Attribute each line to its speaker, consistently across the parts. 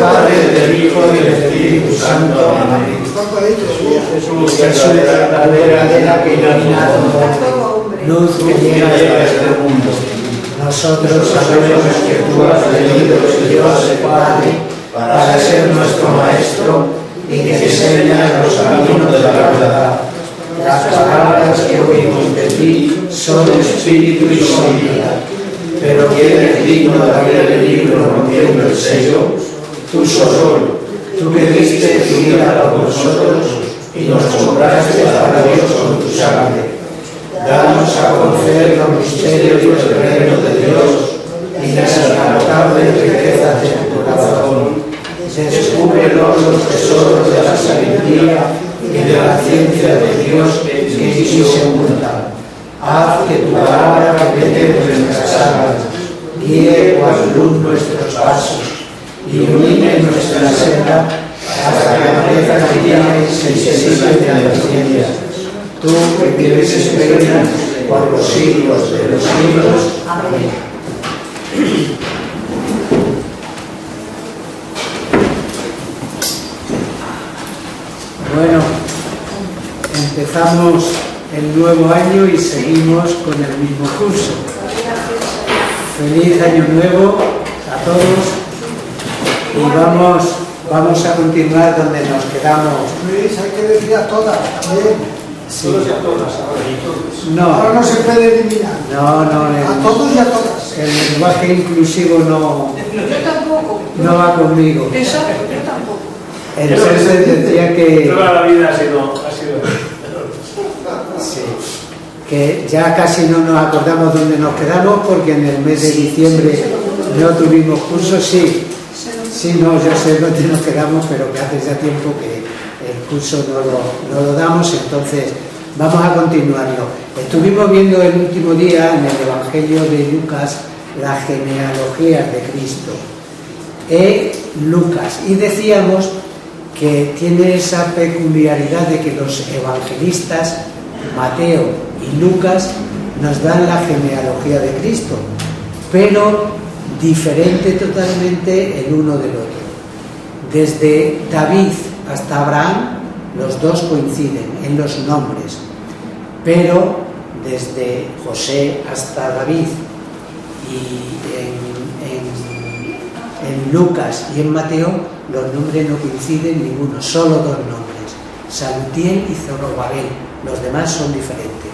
Speaker 1: Padre, del Hijo y del Espíritu Santo. Amén. Jesús, la verdadera que ilumina todo, luz que llega a este mundo. Nosotros sabemos que tú has venido, Dios el Padre, para ser nuestro Maestro y que enseña los caminos de la verdad. Las palabras que oímos de ti son espíritu y son vida. Pero ¿quién es digno de abrir el libro rompiendo el sello? Tú solo, tú que diste tu vida por nosotros y nos compraste para Dios con tu sangre. Danos a conocer los misterios del reino de Dios y las inagotable riquezas de tu corazón. Descúbrenos los tesoros de la sabiduría y de la ciencia de Dios que en ti se ocultan. Haz que tu palabra penetre en nuestras almas, guíe cual luz nuestros pasos, ilumine nuestra senda hasta que aparezca brillante y sensible de la ciencia. Tú que vives eterna por los siglos de los siglos. Amén.
Speaker 2: Bueno, empezamos el nuevo año y seguimos con el mismo curso. Feliz año nuevo a todos y vamos a continuar donde nos quedamos.
Speaker 3: Luis, hay que decir a todas también.
Speaker 2: Sí.
Speaker 3: Todos y a todas, ahora.
Speaker 2: No.
Speaker 3: Ahora no se puede eliminar.
Speaker 2: No,
Speaker 3: A todos y a todas.
Speaker 2: el lenguaje inclusivo no va conmigo.
Speaker 4: Exacto, yo tampoco.
Speaker 2: Entonces tendría que...
Speaker 5: Toda la vida ha sido
Speaker 2: Sí, que ya casi no nos acordamos dónde nos quedamos porque en el mes de diciembre no tuvimos cursos. Sí, no, yo sé dónde nos quedamos, pero que hace ya tiempo que el curso no lo damos, entonces vamos a continuarlo. Estuvimos viendo el último día en el Evangelio de Lucas las genealogías de Cristo. Lucas, y decíamos que tiene esa peculiaridad de que los evangelistas Mateo y Lucas nos dan la genealogía de Cristo, pero diferente totalmente el uno del otro. Desde David hasta Abraham, los dos coinciden en los nombres, pero desde José hasta David y en Lucas y en Mateo los nombres no coinciden ninguno, solo dos nombres, Salutiel y Zorobabel. Los demás son diferentes.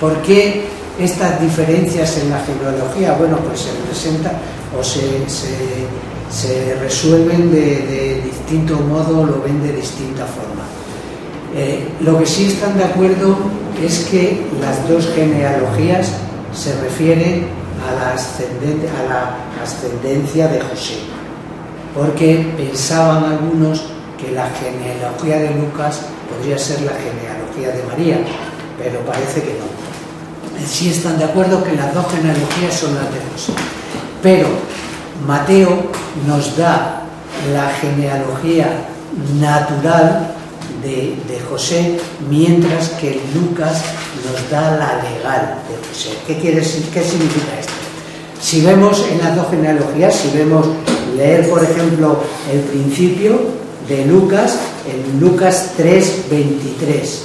Speaker 2: ¿Por qué estas diferencias en la genealogía? Bueno, pues se presentan o se resuelven de distinto modo, lo ven de distinta forma. Lo que sí están de acuerdo es que las dos genealogías se refieren a la ascendencia de José, porque pensaban algunos que la genealogía de Lucas podría ser la genealogía de María, pero parece que no. Sí están de acuerdo que las dos genealogías son las de José, pero Mateo nos da la genealogía natural de José, mientras que Lucas nos da la legal de José. ¿Qué significa esto? Si vemos en las dos genealogías, si vemos leer, por ejemplo, el principio de Lucas, en Lucas 3:23.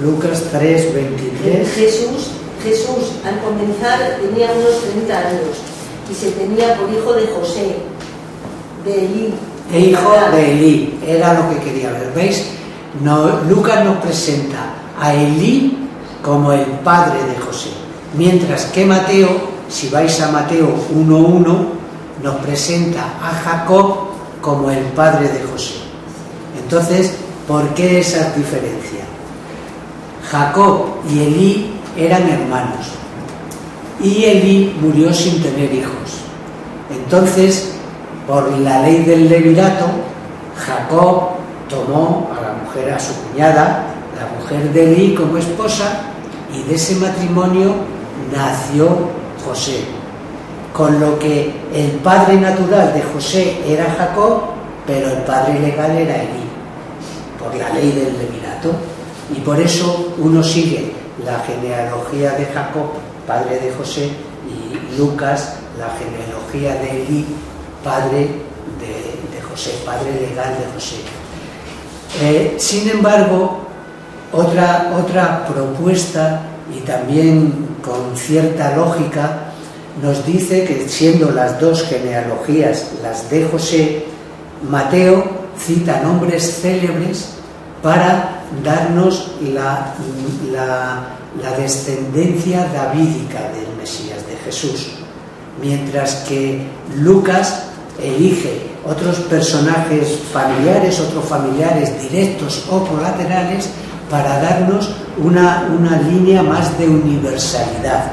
Speaker 2: Lucas 3:23.
Speaker 6: Jesús, al comenzar, tenía unos 30 años y se tenía por hijo de José, de Elí.
Speaker 2: Hijo de Elí, era lo que quería ver. ¿Veis? Lucas nos presenta a Elí como el padre de José, mientras que Mateo, si vais a Mateo 1:1, nos presenta a Jacob como el padre de José. Entonces, ¿por qué esas diferencias? Jacob y Elí eran hermanos y Elí murió sin tener hijos. Entonces, por la ley del levirato, Jacob tomó a la mujer, a su cuñada, la mujer de Elí, como esposa, y de ese matrimonio nació José. Con lo que el padre natural de José era Jacob, pero el padre legal era Elí. por la ley del levirato, y por eso uno sigue la genealogía de Jacob, padre de José, y Lucas la genealogía de Elí, padre de José, padre legal de José. Sin embargo, otra propuesta, y también con cierta lógica, nos dice que siendo las dos genealogías las de José, Mateo cita nombres célebres para darnos la descendencia davídica del Mesías, de Jesús, mientras que Lucas elige otros personajes familiares, otros familiares directos o colaterales, para darnos una línea más de universalidad.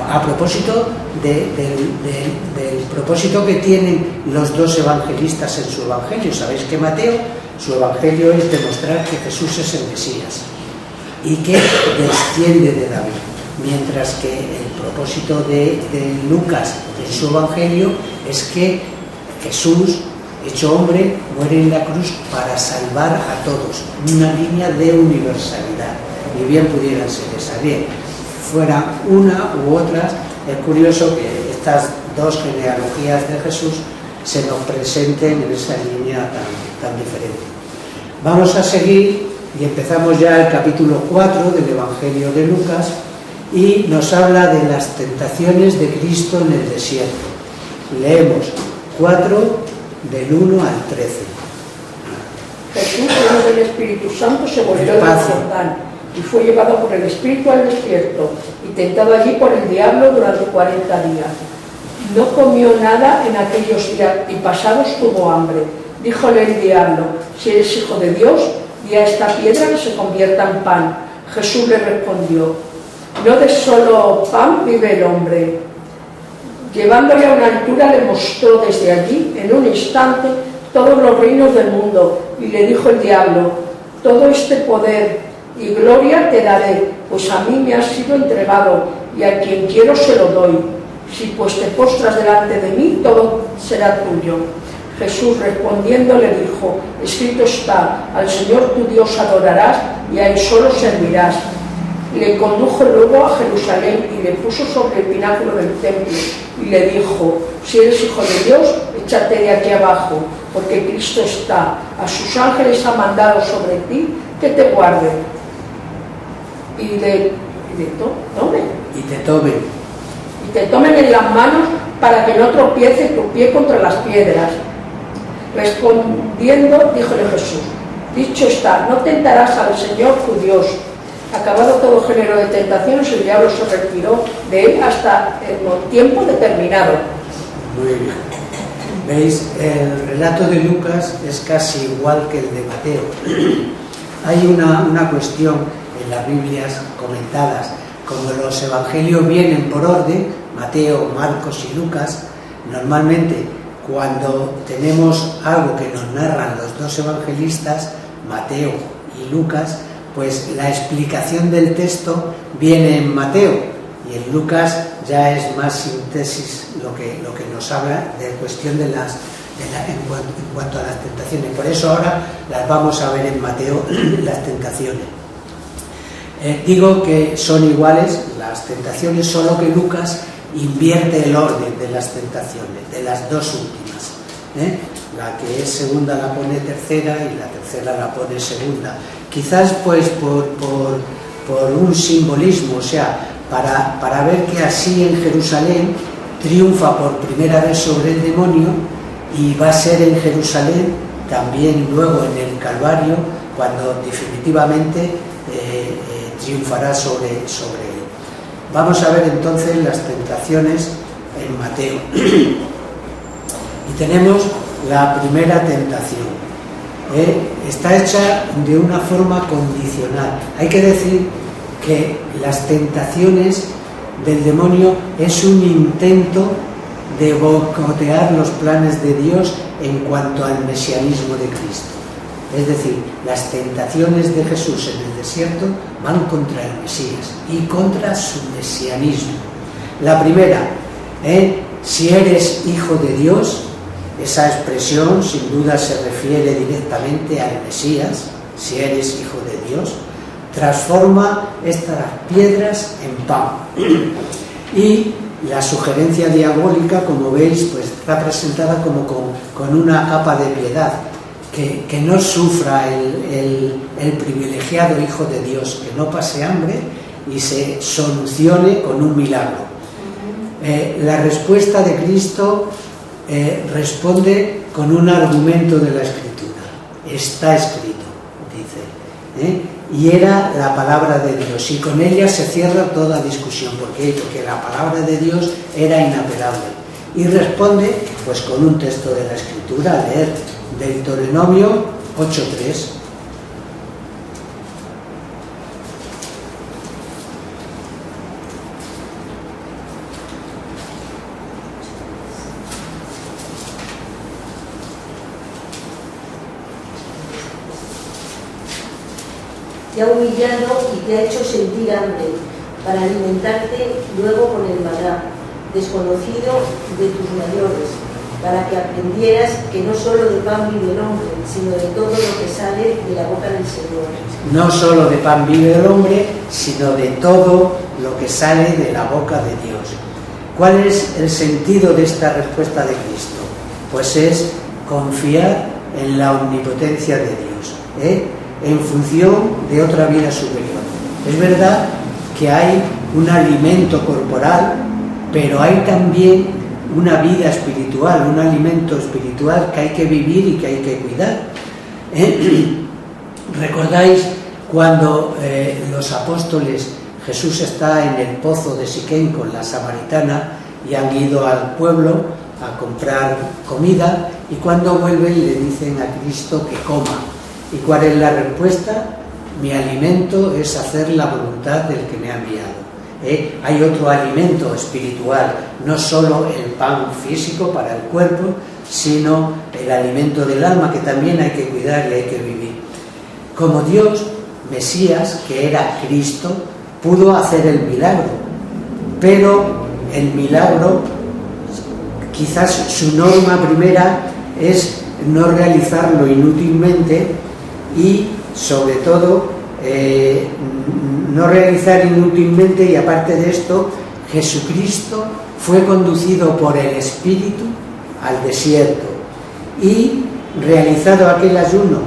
Speaker 2: A propósito del propósito que tienen los dos evangelistas en su evangelio. Sabéis que Mateo, su evangelio es demostrar que Jesús es el Mesías y que desciende de David, mientras que el propósito de Lucas en su evangelio es que Jesús, hecho hombre, muere en la cruz para salvar a todos, una línea de universalidad, y bien pudieran ser esas, bien fuera una u otra. Es curioso que estas dos genealogías de Jesús se nos presenten en esa línea tan diferente. Vamos a seguir y empezamos ya el capítulo 4 del Evangelio de Lucas, y nos habla de las tentaciones de Cristo en el desierto. Leemos 4 del 1 al 13.
Speaker 4: Jesús, lleno del Espíritu Santo, se volvió del Jordán y fue llevado por el Espíritu al desierto y tentado allí por el diablo durante 40 días. No comió nada en aquellos días y pasados tuvo hambre. Díjole el diablo: si eres hijo de Dios, di a esta piedra que se convierta en pan. Jesús le respondió: no de solo pan vive el hombre. Llevándole a una altura, le mostró desde allí, en un instante, todos los reinos del mundo, y le dijo el diablo: todo este poder y gloria te daré, pues a mí me ha sido entregado, y a quien quiero se lo doy. Si pues te postras delante de mí, todo será tuyo. Jesús respondiendo le dijo: escrito está, al Señor tu Dios adorarás y a Él solo servirás. Le condujo luego a Jerusalén y le puso sobre el pináculo del templo y le dijo: si eres hijo de Dios, échate de aquí abajo, porque Cristo está, a sus ángeles ha mandado sobre ti que te guarden y te tomen en las manos para que no tropiece tu pie contra las piedras. Respondiendo, díjole Jesús: dicho está, no tentarás al Señor tu Dios. Acabado todo género de tentaciones, el diablo se retiró de él hasta el tiempo determinado.
Speaker 2: Muy bien. ¿Veis? El relato de Lucas es casi igual que el de Mateo. Hay una cuestión en las Biblias comentadas. Como los evangelios vienen por orden, Mateo, Marcos y Lucas, normalmente cuando tenemos algo que nos narran los dos evangelistas, Mateo y Lucas, pues la explicación del texto viene en Mateo, y en Lucas ya es más síntesis lo que nos habla de cuestión en cuanto a las tentaciones. Por eso ahora las vamos a ver en Mateo, las tentaciones. Digo que son iguales las tentaciones, solo que Lucas invierte el orden de las tentaciones, de las dos últimas. La que es segunda la pone tercera y la tercera la pone segunda. Quizás pues por un simbolismo, o sea, para ver que así en Jerusalén triunfa por primera vez sobre el demonio, y va a ser en Jerusalén también luego en el Calvario cuando definitivamente triunfará sobre él. Vamos a ver entonces las tentaciones en Mateo. Y tenemos la primera tentación. Está hecha de una forma condicional. Hay que decir que las tentaciones del demonio es un intento de boicotear los planes de Dios en cuanto al mesianismo de Cristo. Es decir, las tentaciones de Jesús en el desierto van contra el Mesías y contra su mesianismo. La primera, si eres hijo de Dios, Esa expresión sin duda se refiere directamente al Mesías, si eres hijo de Dios, transforma estas piedras en pan. Y la sugerencia diabólica, como veis, pues está presentada como con una capa de piedad, que no sufra el privilegiado hijo de Dios, que no pase hambre y se solucione con un milagro. La respuesta de Cristo responde con un argumento de la Escritura. Está escrito, dice, y era la palabra de Dios, y con ella se cierra toda discusión. ¿Por qué? Porque la palabra de Dios era inapelable. Y responde pues con un texto de la Escritura, leer Deuteronomio 8:3.
Speaker 6: Te ha humillado y te ha hecho sentir hambre, para alimentarte luego con el maná, desconocido de tus mayores, para que aprendieras que no solo de pan vive el hombre, sino de todo lo que sale de la boca del Señor.
Speaker 2: No solo de pan vive el hombre, sino de todo lo que sale de la boca de Dios. ¿Cuál es el sentido de esta respuesta de Cristo? Pues es confiar en la omnipotencia de Dios, en función de otra vida superior. Es verdad que hay un alimento corporal, pero hay también una vida espiritual, un alimento espiritual que hay que vivir y que hay que cuidar. ¿Recordáis cuando los apóstoles, Jesús está en el pozo de Siquén con la samaritana y han ido al pueblo a comprar comida, y cuando vuelven le dicen a Cristo que coma? ¿Y cuál es la respuesta? Mi alimento es hacer la voluntad del que me ha enviado. Hay otro alimento espiritual, no solo el pan físico para el cuerpo, sino el alimento del alma, que también hay que cuidar y hay que vivir. Como Dios, Mesías, que era Cristo, pudo hacer el milagro, pero el milagro, quizás su norma primera es no realizarlo inútilmente, y sobre todo no realizar inútilmente. Y aparte de esto, Jesucristo fue conducido por el Espíritu al desierto, y realizado aquel ayuno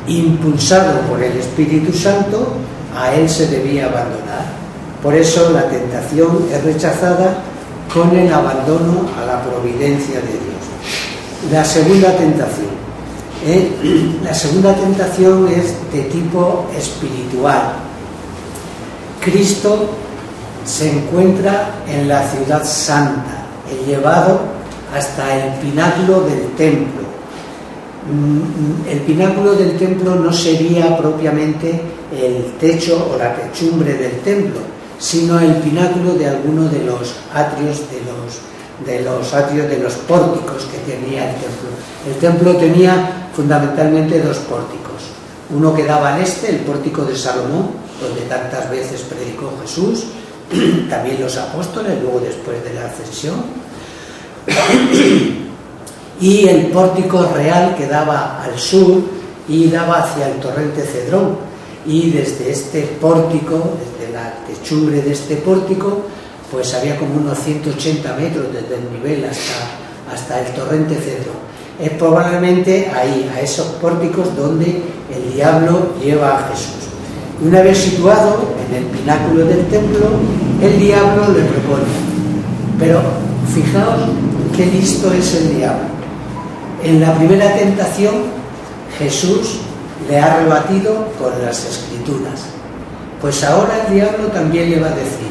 Speaker 2: impulsado por el Espíritu Santo, a él se debía abandonar. Por eso la tentación es rechazada con el abandono a la providencia de Dios. La segunda tentación. La segunda tentación es de tipo espiritual. Cristo se encuentra en la ciudad santa, llevado hasta el pináculo del templo. El pináculo del templo no sería propiamente el techo o la techumbre del templo, sino el pináculo de alguno de los atrios de los pórticos que tenía el templo. El templo tenía fundamentalmente dos pórticos. Uno que daba al este, el pórtico de Salomón, donde tantas veces predicó Jesús, también los apóstoles, luego después de la ascensión, y el pórtico real que daba al sur y daba hacia el torrente Cedrón. Y desde este pórtico, desde la techumbre de este pórtico, pues había como unos 180 metros desde el nivel hasta el torrente Cedrón. Es probablemente ahí, a esos pórticos, donde el diablo lleva a Jesús. Y una vez situado en el pináculo del templo, el diablo le propone. Pero fijaos qué listo es el diablo. En la primera tentación, Jesús le ha rebatido con las Escrituras. Pues ahora el diablo también le va a decir: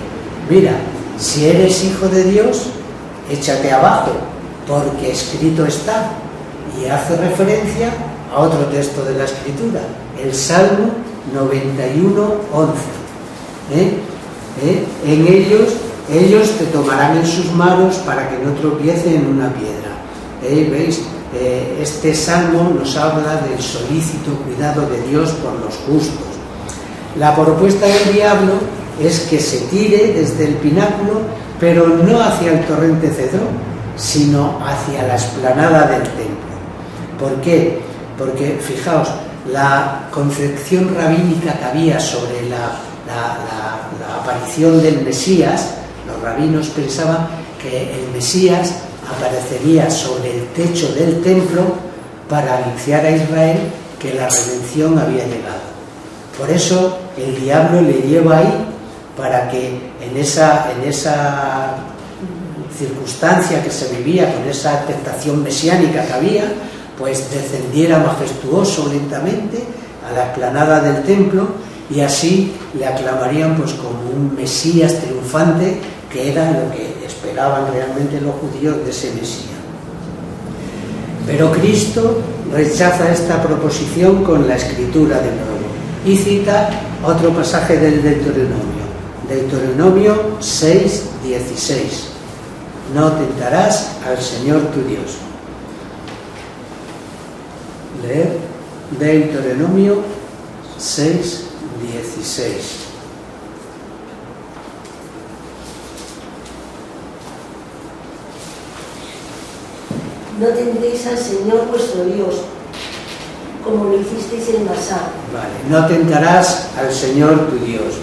Speaker 2: mira, si eres hijo de Dios, échate abajo, porque escrito está. Y hace referencia a otro texto de la Escritura, el Salmo 91:11. En ellos te tomarán en sus manos para que no tropiece en una piedra. ¿Veis? Este salmo nos habla del solícito cuidado de Dios por los justos. La propuesta del diablo es que se tire desde el pináculo, pero no hacia el torrente Cedrón, sino hacia la explanada del templo. ¿Por qué? Porque, fijaos, la concepción rabínica que había sobre la aparición del Mesías, los rabinos pensaban que el Mesías aparecería sobre el techo del templo para anunciar a Israel que la redención había llegado. Por eso el diablo le lleva ahí, para que en esa circunstancia que se vivía, con esa expectación mesiánica que había, pues descendiera majestuoso lentamente a la explanada del templo, y así le aclamarían pues como un Mesías triunfante, que era lo que esperaban realmente los judíos de ese Mesías. Pero Cristo rechaza esta proposición con la escritura de nuevo y cita otro pasaje del Deuteronomio 6:16. No tentarás al Señor tu Dios. Leer Deuteronomio 6:16.
Speaker 6: No tendréis al Señor vuestro Dios, como lo hicisteis en Masá.
Speaker 2: Vale, no tentarás al Señor tu Dios.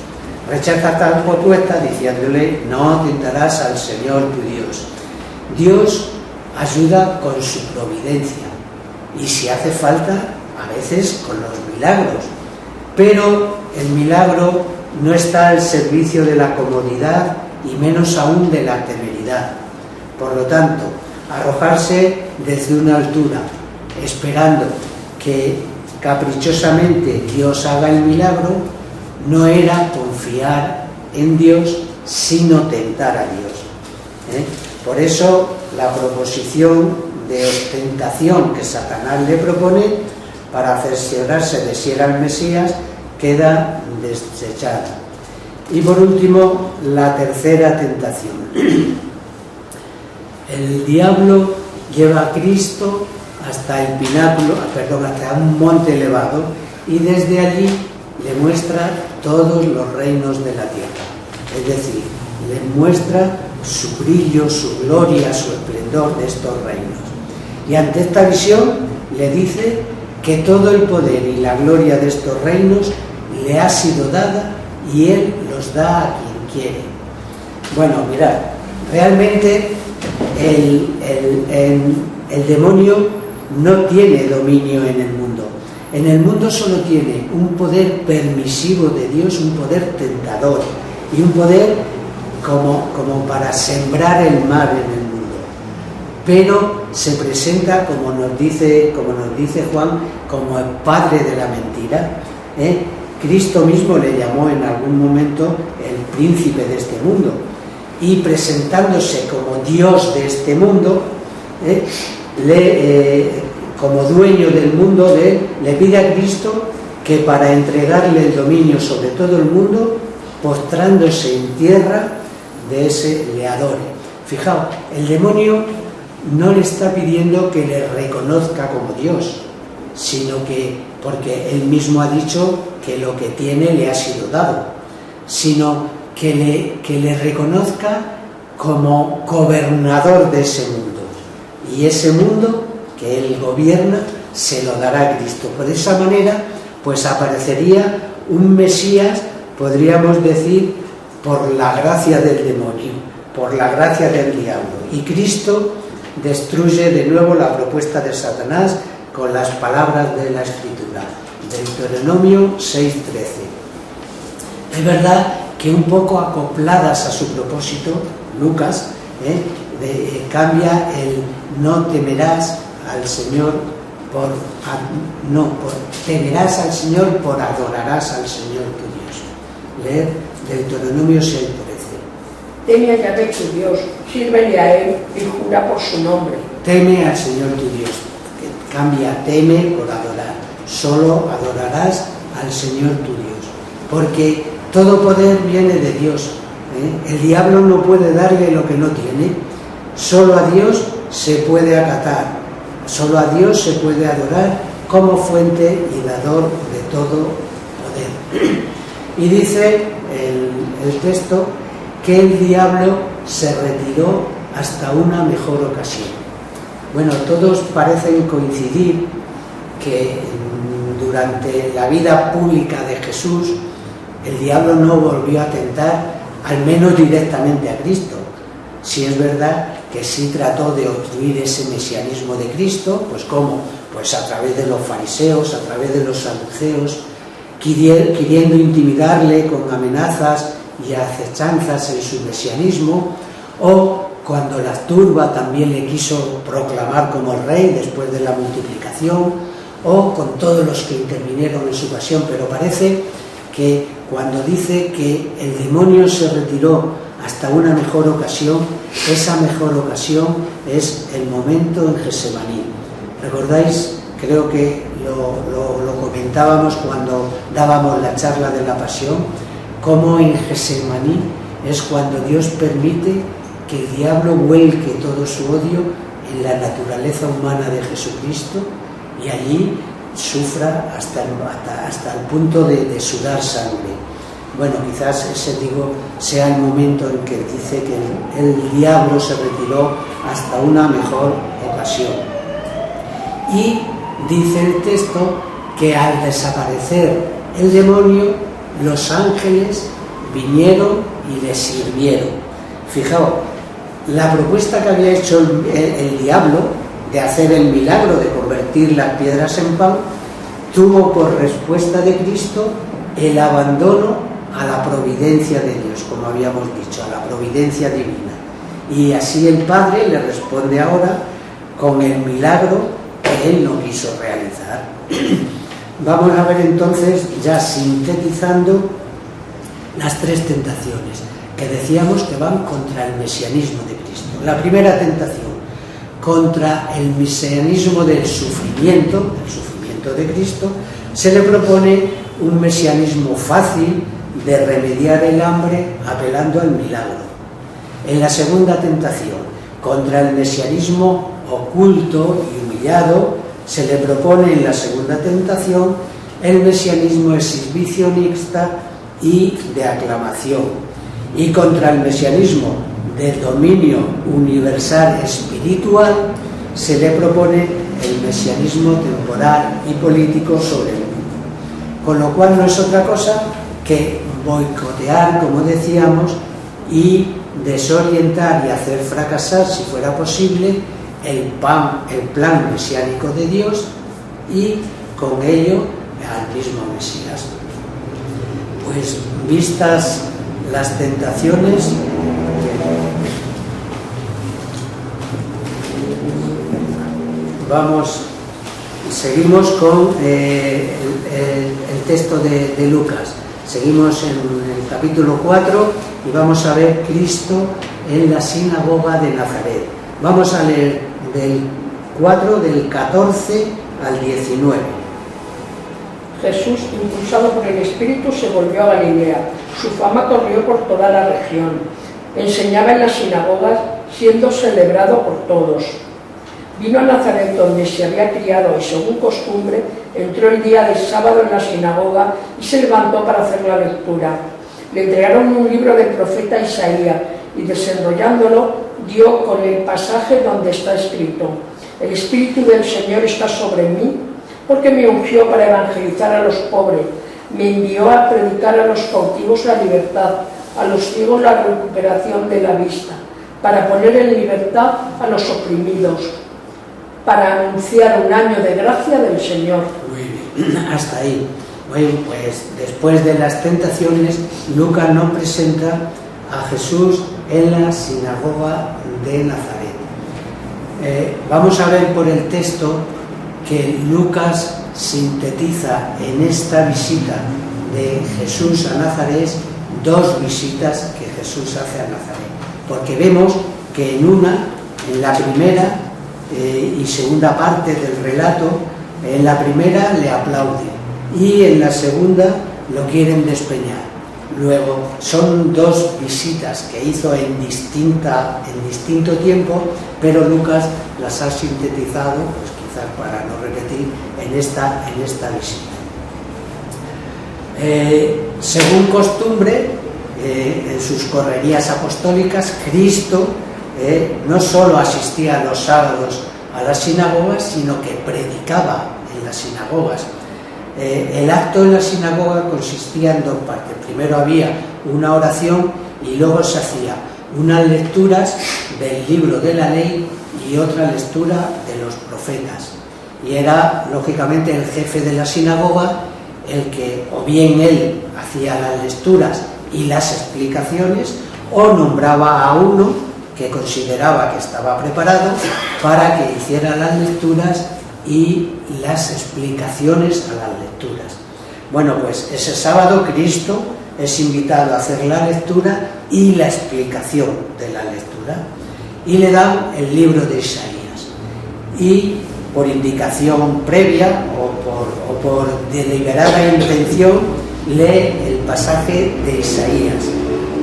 Speaker 2: Rechaza tal propuesta diciéndole, no tentarás al Señor tu Dios. Dios ayuda con su providencia y si hace falta, a veces con los milagros. Pero el milagro no está al servicio de la comodidad y menos aún de la temeridad. Por lo tanto, arrojarse desde una altura, esperando que caprichosamente Dios haga el milagro, no era confiar en Dios, sino tentar a Dios. Por eso la proposición de ostentación que Satanás le propone para cerciorarse de si era el Mesías queda desechada. Y por último, la tercera tentación. El diablo lleva a Cristo hasta el pináculo, hasta un monte elevado, y desde allí le muestra todos los reinos de la tierra. Es decir, le muestra su brillo, su gloria, su esplendor de estos reinos. Y ante esta visión le dice que todo el poder y la gloria de estos reinos le ha sido dada y él los da a quien quiere. Bueno, mirad, realmente el demonio no tiene dominio en el mundo. En el mundo solo tiene un poder permisivo de Dios, un poder tentador y un poder como para sembrar el mal en el mundo. Pero se presenta, como nos dice Juan, como el padre de la mentira. Cristo mismo le llamó en algún momento el príncipe de este mundo. Y presentándose como Dios de este mundo, como dueño del mundo, le pide a Cristo que para entregarle el dominio sobre todo el mundo, postrándose en tierra, de ese le adore. Fijaos, el demonio no le está pidiendo que le reconozca como Dios, sino que, porque él mismo ha dicho que lo que tiene le ha sido dado, sino que le reconozca como gobernador de ese mundo. Y ese mundo que él gobierna se lo dará a Cristo. Por esa manera, pues aparecería un Mesías, podríamos decir, por la gracia del demonio, por la gracia del diablo. Y Cristo destruye de nuevo la propuesta de Satanás con las palabras de la Escritura. Deuteronomio 6:13. Es verdad que un poco acopladas a su propósito, Lucas cambia el no temerás al Señor temerás al Señor por adorarás al Señor tu Dios. Leer Deuteronomio 6:13.
Speaker 4: Teme a Yahvé tu Dios, sírvele a él y jura por su nombre.
Speaker 2: Teme al Señor tu Dios. Cambia teme por adorar. Solo adorarás al Señor tu Dios. Porque todo poder viene de Dios. El diablo no puede darle lo que no tiene. Solo a Dios se puede acatar. Solo a Dios se puede adorar como fuente y dador de todo poder. Y dice el texto que el diablo se retiró hasta una mejor ocasión. Bueno, todos parecen coincidir que durante la vida pública de Jesús el diablo no volvió a tentar, al menos directamente, a Cristo. Si es verdad que sí trató de obstruir ese mesianismo de Cristo, pues ¿cómo? Pues a través de los fariseos, a través de los saduceos, queriendo intimidarle con amenazas y acechanzas en su mesianismo, o cuando la turba también le quiso proclamar como rey después de la multiplicación, o con todos los que intervinieron en su pasión. Pero parece que cuando dice que el demonio se retiró hasta una mejor ocasión, esa mejor ocasión es el momento en Getsemaní. ¿Recordáis? Creo que lo comentábamos cuando dábamos la charla de la pasión, cómo en Getsemaní es cuando Dios permite que el diablo vuelque todo su odio en la naturaleza humana de Jesucristo y allí sufra hasta el punto de sudar sangre. Bueno, quizás ese sea el momento en que dice que el diablo se retiró hasta una mejor ocasión. Y dice el texto que al desaparecer el demonio, los ángeles vinieron y le sirvieron. Fijaos, la propuesta que había hecho el diablo de hacer el milagro de convertir las piedras en pan, tuvo por respuesta de Cristo el abandono a la providencia de Dios, como habíamos dicho, a la providencia divina. Y así el Padre le responde ahora con el milagro que él no quiso realizar. Vamos a ver entonces, ya sintetizando, las tres tentaciones que decíamos que van contra el mesianismo de Cristo. La primera tentación, contra el mesianismo del sufrimiento de Cristo, se le propone un mesianismo fácil de remediar el hambre apelando al milagro. En la segunda tentación, contra el mesianismo oculto y humillado, se le propone en la segunda tentación el mesianismo exhibicionista y de aclamación. Y contra el mesianismo del dominio universal espiritual se le propone el mesianismo temporal y político sobre el mundo. Con lo cual no es otra cosa que boicotear, como decíamos, y desorientar y hacer fracasar, si fuera posible, el plan mesiánico de Dios y con ello al mismo Mesías. Pues vistas las tentaciones, seguimos con el texto de Lucas. Seguimos en el capítulo 4 y vamos a ver Cristo en la sinagoga de Nazaret. Vamos a leer del 4, del 14 al 19.
Speaker 4: Jesús, impulsado por el Espíritu, se volvió a Galilea. Su fama corrió por toda la región. Enseñaba en las sinagogas, siendo celebrado por todos. Vino a Nazaret, donde se había criado, y según costumbre, entró el día del sábado en la sinagoga y se levantó para hacer la lectura. Le entregaron un libro del profeta Isaías y, desenrollándolo, dio con el pasaje donde está escrito: El Espíritu del Señor está sobre mí, porque me ungió para evangelizar a los pobres, me envió a predicar a los cautivos la libertad, a los ciegos la recuperación de la vista, para poner en libertad a los oprimidos, para anunciar un año de gracia del Señor.
Speaker 2: Muy bien, hasta ahí. Bueno, pues después de las tentaciones, Lucas nos presenta a Jesús en la sinagoga de Nazaret. Vamos a ver por el texto que Lucas sintetiza en esta visita de Jesús a Nazaret dos visitas que Jesús hace a Nazaret, porque vemos que en la primera y segunda parte del relato, en la primera le aplauden y en la segunda lo quieren despeñar. Luego son dos visitas que hizo en distinto tiempo, pero Lucas las ha sintetizado, pues quizás para no repetir, en esta visita. Según costumbre, en sus correrías apostólicas, Cristo no solo asistía los sábados a las sinagogas, sino que predicaba en las sinagogas. El acto en la sinagoga consistía en dos partes. Primero había una oración y luego se hacía unas lecturas del libro de la ley y otra lectura de los profetas. Y era, lógicamente, el jefe de la sinagoga el que, o bien él hacía las lecturas y las explicaciones, o nombraba a uno que consideraba que estaba preparado para que hiciera las lecturas y las explicaciones a las lecturas. Bueno, pues ese sábado Cristo es invitado a hacer la lectura y la explicación de la lectura, y le dan el libro de Isaías, y por indicación previa o por deliberada intención lee el pasaje de Isaías,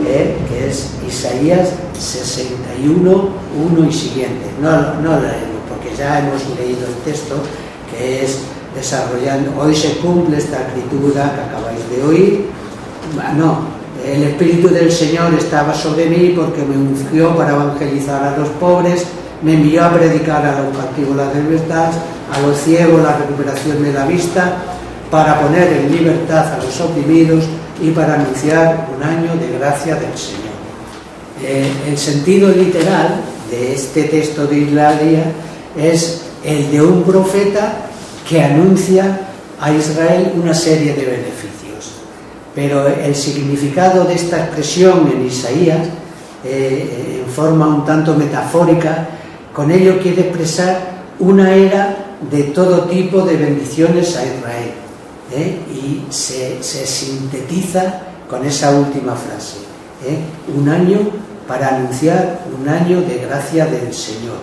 Speaker 2: que es Isaías 61, 1 y siguiente. No leemos, porque ya hemos leído el texto, que es desarrollando, hoy se cumple esta escritura que acabáis de oír. No, el Espíritu del Señor estaba sobre mí porque me ungió para evangelizar a los pobres, me envió a predicar a los cautivos la libertad, a los ciegos la recuperación de la vista, para poner en libertad a los oprimidos y para anunciar un año de gracia del Señor. El sentido literal de este texto de Isaías es el de un profeta que anuncia a Israel una serie de beneficios. Pero el significado de esta expresión en Isaías, en forma un tanto metafórica, con ello quiere expresar una era de todo tipo de bendiciones a Israel. Y se sintetiza con esa última frase, un año para anunciar un año de gracia del Señor,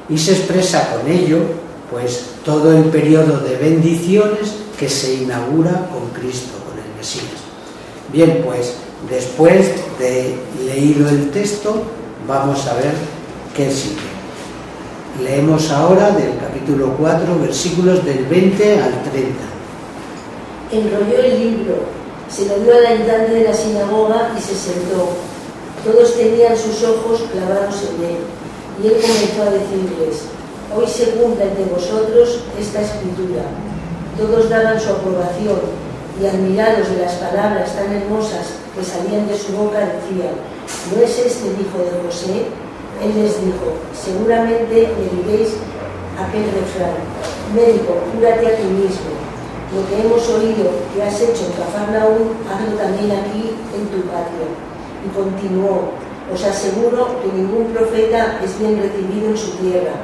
Speaker 2: y se expresa con ello pues todo el periodo de bendiciones que se inaugura con Cristo, con el Mesías. Bien, pues después de leído el texto vamos a ver qué sigue. Leemos ahora del capítulo 4, versículos del 20 al 30.
Speaker 6: Enrolló el libro, se lo dio al ayudante de la sinagoga y se sentó. Todos tenían sus ojos clavados en él, y él comenzó a decirles: hoy se cumple ante vosotros esta escritura. Todos daban su aprobación, y admirados de las palabras tan hermosas que salían de su boca decían: ¿no es este el hijo de José? Él les dijo: seguramente me diréis aquel refrán: médico, cúrate a ti mismo. Lo que hemos oído que has hecho en Cafarnaúm, hazlo también aquí en tu patria. Y continuó: os aseguro que ningún profeta es bien recibido en su tierra.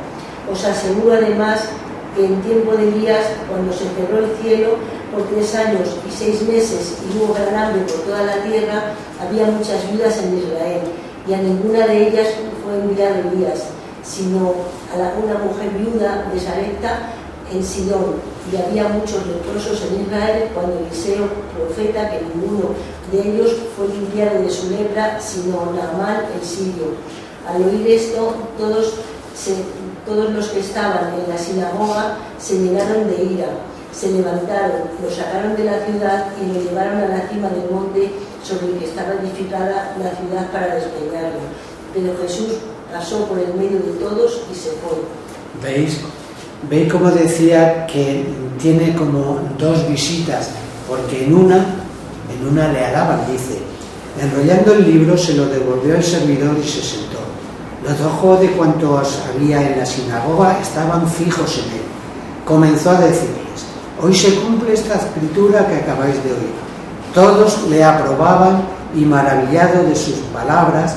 Speaker 6: Os aseguro además que en tiempo de Elías, cuando se cerró el cielo por 3 años y 6 meses y hubo gran hambre por toda la tierra, había muchas viudas en Israel, y a ninguna de ellas fue enviado Elías, sino a una mujer viuda de Sarepta en Sidón. Y había muchos leprosos en Israel cuando Eliseo, profeta, que ninguno de ellos fue limpiado de su lepra, sino Naamán el sirio. Al oír esto, todos los que estaban en la sinagoga se llenaron de ira, se levantaron, lo sacaron de la ciudad y lo llevaron a la cima del monte sobre el que estaba edificada la ciudad para despeñarlo. Pero Jesús pasó por el medio de todos y se fue.
Speaker 2: ¿Veis cómo decía que tiene como 2 visitas? Porque en una le alaban, dice: enrollando el libro se lo devolvió al servidor y se sentó. Los ojos de cuantos había en la sinagoga estaban fijos en él. Comenzó a decirles: hoy se cumple esta escritura que acabáis de oír. Todos le aprobaban y maravillados de sus palabras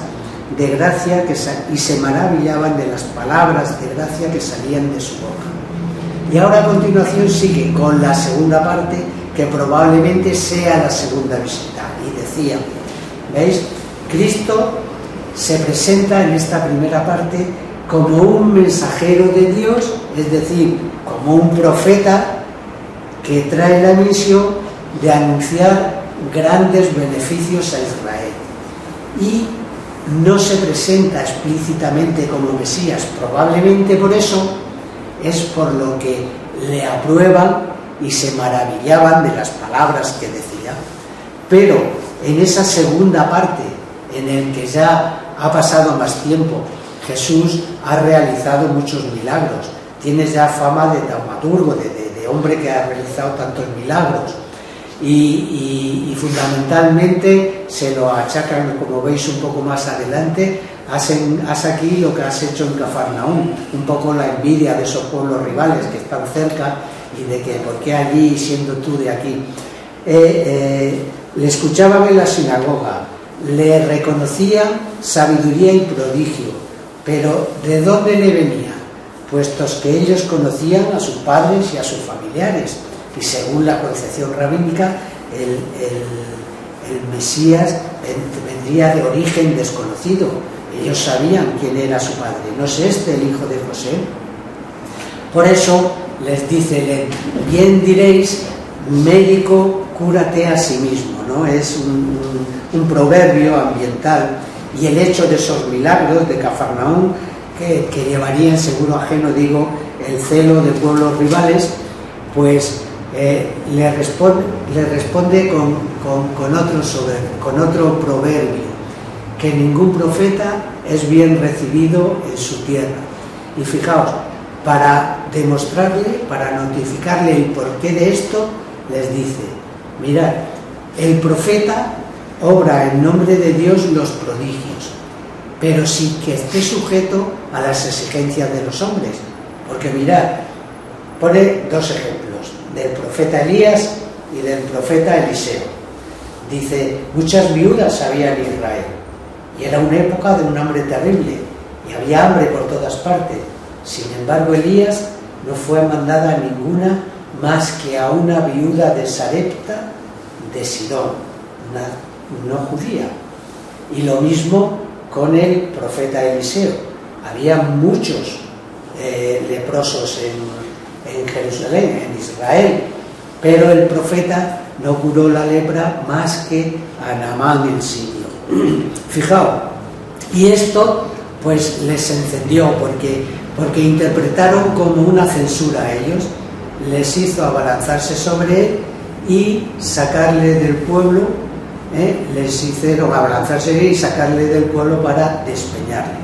Speaker 2: de gracia y se maravillaban de las palabras de gracia que salían de su boca. Y ahora a continuación sigue con la segunda parte, que probablemente sea la segunda visita. Y decía, ¿veis? Cristo se presenta en esta primera parte como un mensajero de Dios, es decir, como un profeta que trae la misión de anunciar grandes beneficios a Israel. Y no se presenta explícitamente como Mesías, probablemente por eso es por lo que le aprueban y se maravillaban de las palabras que decía. Pero en esa segunda parte, en el que ya ha pasado más tiempo, Jesús ha realizado muchos milagros, tienes ya fama de taumaturgo, de hombre que ha realizado tantos milagros. Y fundamentalmente se lo achacan, como veis un poco más adelante, haz aquí lo que has hecho en Cafarnaúm, un poco la envidia de esos pueblos rivales que están cerca y de que ¿por qué allí siendo tú de aquí? Le escuchaban en la sinagoga, le reconocían sabiduría y prodigio, pero ¿de dónde le venía? Puestos que ellos conocían a sus padres y a sus familiares. Y según la concepción rabínica, el Mesías vendría de origen desconocido. Ellos sabían quién era su padre. ¿No es este el hijo de José? Por eso les dice, bien diréis, médico, cúrate a sí mismo, ¿no? Es un proverbio ambiental. Y el hecho de esos milagros de Cafarnaúm, que llevarían, seguro ajeno, digo, el celo de pueblos rivales, pues le responde con otro proverbio, que ningún profeta es bien recibido en su tierra. Y fijaos, para demostrarle, para notificarle el porqué de esto, les dice, mirad, el profeta obra en nombre de Dios los prodigios, pero sin que esté sujeto a las exigencias de los hombres. Porque mirad, pone dos ejemplos, del profeta Elías y del profeta Eliseo. Dice, muchas viudas había en Israel, y era una época de un hambre terrible, y había hambre por todas partes. Sin embargo, Elías no fue mandada a ninguna más que a una viuda de Sarepta de Sidón, no judía. Y lo mismo con el profeta Eliseo. Había muchos leprosos en Jerusalén, en Israel, pero el profeta no curó la lepra más que a Naamán en Sirio. Fijaos, y esto pues les encendió porque interpretaron como una censura a ellos, les hizo abalanzarse sobre él y sacarle del pueblo, les hicieron abalanzarse y sacarle del pueblo para despeñarle.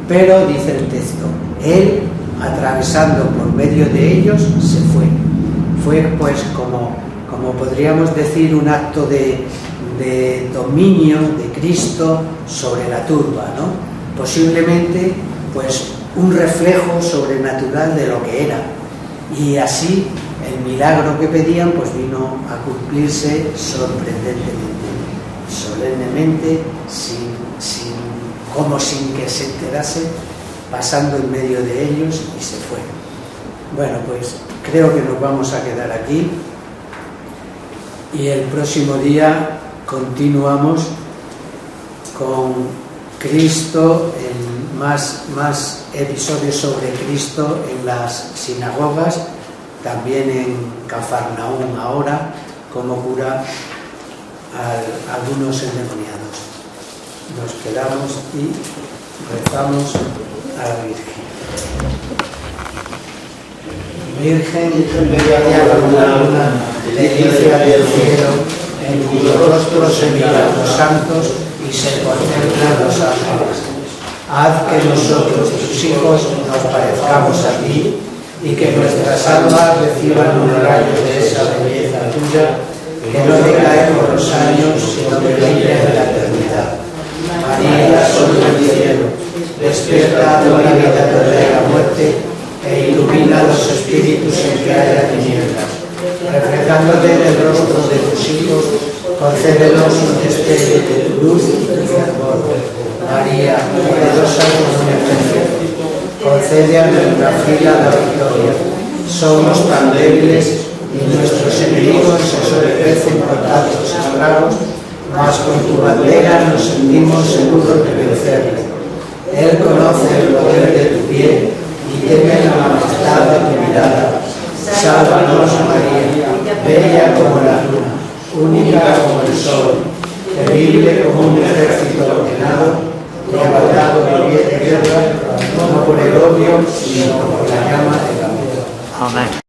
Speaker 2: Pero dice el texto, él, atravesando por medio de ellos, se fue. Fue pues como podríamos decir un acto de dominio de Cristo sobre la turba, ¿no? Posiblemente pues un reflejo sobrenatural de lo que era. Y así el milagro que pedían pues vino a cumplirse sorprendentemente, solemnemente, como sin que se enterase, pasando en medio de ellos, y se fue. Bueno, pues creo que nos vamos a quedar aquí y el próximo día continuamos con Cristo, en más episodios sobre Cristo en las sinagogas, también en Cafarnaúm ahora, como cura a algunos endemoniados. Nos quedamos y rezamos a la Virgen. Virgen, bella luna, delicia del cielo, en cuyo rostro se miran los santos y se contemplan los ángeles. Haz que nosotros, tus hijos, nos parezcamos a ti y que nuestras almas reciban un rayo de esa belleza tuya, que no decae por los años, sino que brille en la eternidad. María, sol del cielo, despierta toda la vida de la muerte e ilumina los espíritus en que haya tinieblas. Reflejándote en el rostro de tus hijos, concédenos un destello de tu luz y tu fervor. María, poderosa como un ejército, concede a nuestra fila la victoria. Somos tan débiles y nuestros enemigos se sobrecrecen por tantos estragos, mas con tu bandera nos sentimos seguros de vencerle. Él conoce el poder de tu pie y teme la majestad de tu mirada. Sálvanos, María, bella como la luna, única como el sol, terrible como un ejército ordenado, levantado de pie de guerra, no por el odio, sino por la llama del amor.
Speaker 5: Amén.